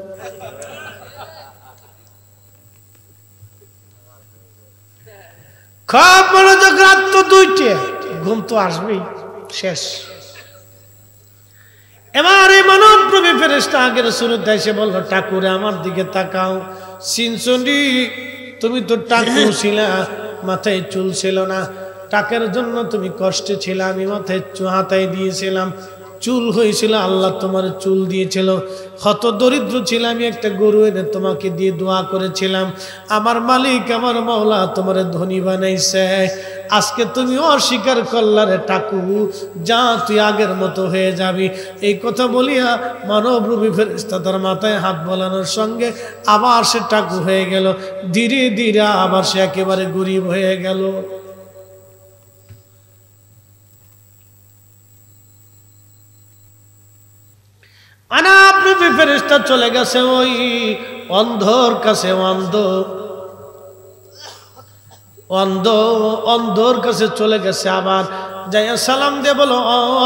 খুব মনোযোগ, রাত তো 2টে, ঘুম তো আসবেই, শেষ। এবার এই মানবপ্রভু ফেরেশতা আগের শুরুতে এসে বলল, ঠাকুরে আমার দিকে তাকাও। সিনসনি তুমি তো টাকু ছিলা, মাথায় চুল ছিল না, টাকের জন্য তুমি কষ্টে ছিলে, আমি মাথায় হাতায় দিয়েছিলাম, চুল হয়েছিল, আল্লাহ তোমার চুল দিয়েছিল। হত দরিদ্র ছিল, আমি একটা গরু এনে তোমাকে দিয়ে দোয়া করেছিলাম, আমার মালিক আমার মাওলা তোমার ধনী বানাইছে। আজকে তুমি অস্বীকার করলারে টাকু, যা তুই আগের মতো হয়ে যাবি। এই কথা বলিয়া মানবরূপী ফেরেশতা তার মাথায় হাত বোলানোর সঙ্গে আবার সে টাকু হয়ে গেল। ধীরে ধীরে আবার সে একেবারে গরিব হয়ে গেল। মানবরূপী ফেরেশতা চলে গেছে ওই অন্ধর কাছে। অন্ধর কাছে চলে গেছে। আবার যাইয়া সালাম দিয়ে বলো,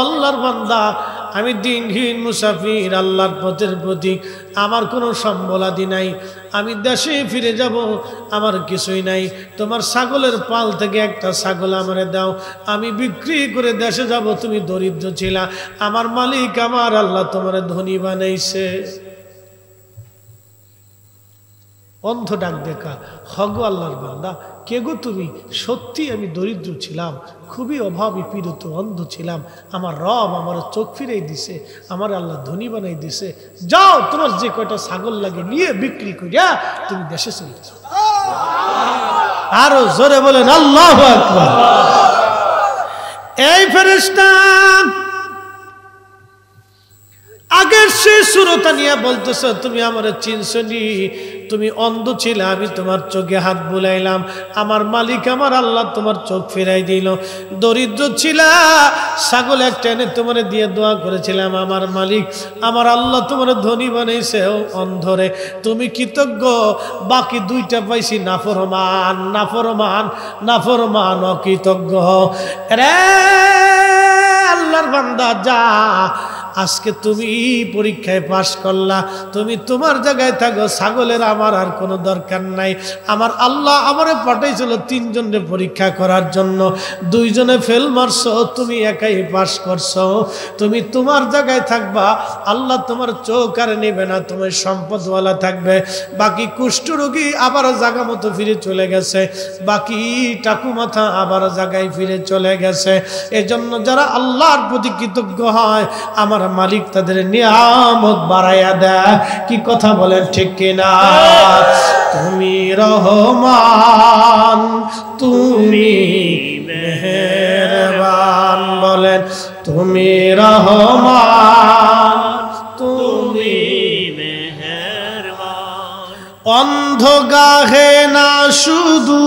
আল্লাহর বান্দা, আমি দিনহীন মুসাফির, আল্লাহর পথের প্রতীক, আমার কোনো সম্বলাদি নাই, আমি দেশে ফিরে যাব, আমার কিছুই নাই, তোমার ছাগলের পাল থেকে একটা ছাগল আমারে দাও, আমি বিক্রি করে দেশে যাব। তুমি দরিদ্র ছিলা, আমার মালিক আমার আল্লাহ তোমার ধনী বানাইছে। অন্ধ ডাক দেখা, হগো আল্লাহর বান্দা, কে গো তুমি? সত্যি আমি দরিদ্র ছিলাম, খুবই অভাবী পীড়িত, অন্ধ ছিলাম, আমার রব আমার চোখ ফিরাই দিছে, আমার আল্লাহ ধনী বানাই দিছে। যাও, তোমার যে কয়টা ছাগল লাগে নিয়ে বিক্রি করিয়া তুমি দেশে চলে যাও। আরো জোরে বলেন আল্লাহু আকবার। এই ফেরেশতা আগের সে সুরতা নিয়ে বলতেছ, তুমি আমার চিনছনি, তুমি অন্ধ ছিলে, আমি তোমার চোখে হাত বুলাইলাম, আমার মালিক আমার আল্লাহ তোমার চোখ ফিরাই দিল। দরিদ্র ছিলা, ছাগল একটা এনে তোমার দিয়ে দোয়া করেছিলাম, আমার মালিক আমার আল্লাহ তোমার ধনী বানাইছে। অন্ধরে তুমি কৃতজ্ঞ, বাকি 2টা পাইছি নাফরমান, নাফরমান, নাফরমান, অকৃতজ্ঞ। রে আল্লাহর বান্দা, যা, আজকে তুমি পরীক্ষায় পাশ করলা, তুমি তোমার জায়গায় থাকো, ছাগলের আমার আর কোনো দরকার নাই। আমার আল্লাহ আমারে পাঠাইছিল 3 জনকে পরীক্ষা করার জন্য, 2 জনে ফেল মারছো, তুমি একাই পাশ করছো। তুমি তোমার জায়গায় থাকবা, আল্লাহ তোমার চোখ আর নেবে না, তোমার সম্পদওয়ালা থাকবে। বাকি কুষ্ঠরোগী আবার জায়গা মতো ফিরে চলে গেছে, বাকি টাকু মাথা আবার জায়গায় ফিরে চলে গেছে। এজন্য যারা আল্লাহর প্রতি কৃতজ্ঞ হয়, আমার মালিক তাদের নিয়ামত বাড়াইয়া দেয়। কি কথা বলেন ঠিক কিনা? তুমি রহমান, তুমি মেহেরবান, বলেন তুমি রহমান, তুমি মেহেরবান। অন্ধ গাহে না শুধু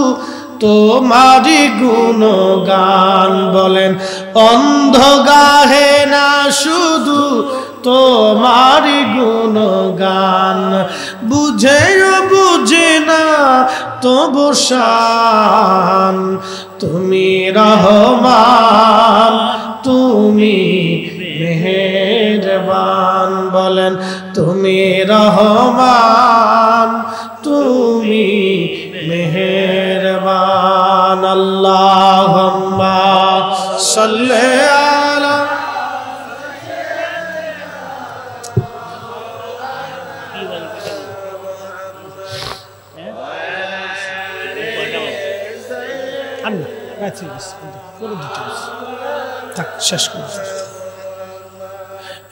তোমারি গুণগান, বলেন অন্ধ গাহে না শুধু তোমারি গুণগান, বুঝেও বুঝে না তবু শান। তুমি রহমান, তুমি মেহেরবান, বলেন তুমি রহমান, তুমি মেহেরবান। আল্লাহুম্মা সাল্লি আলা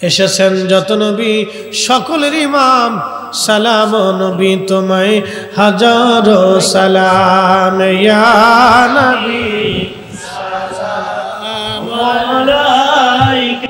এসেছেন যত নবী সকলের ইমাম, সালাম নবী তোমায় হাজারো সালাম ইয়া নবী।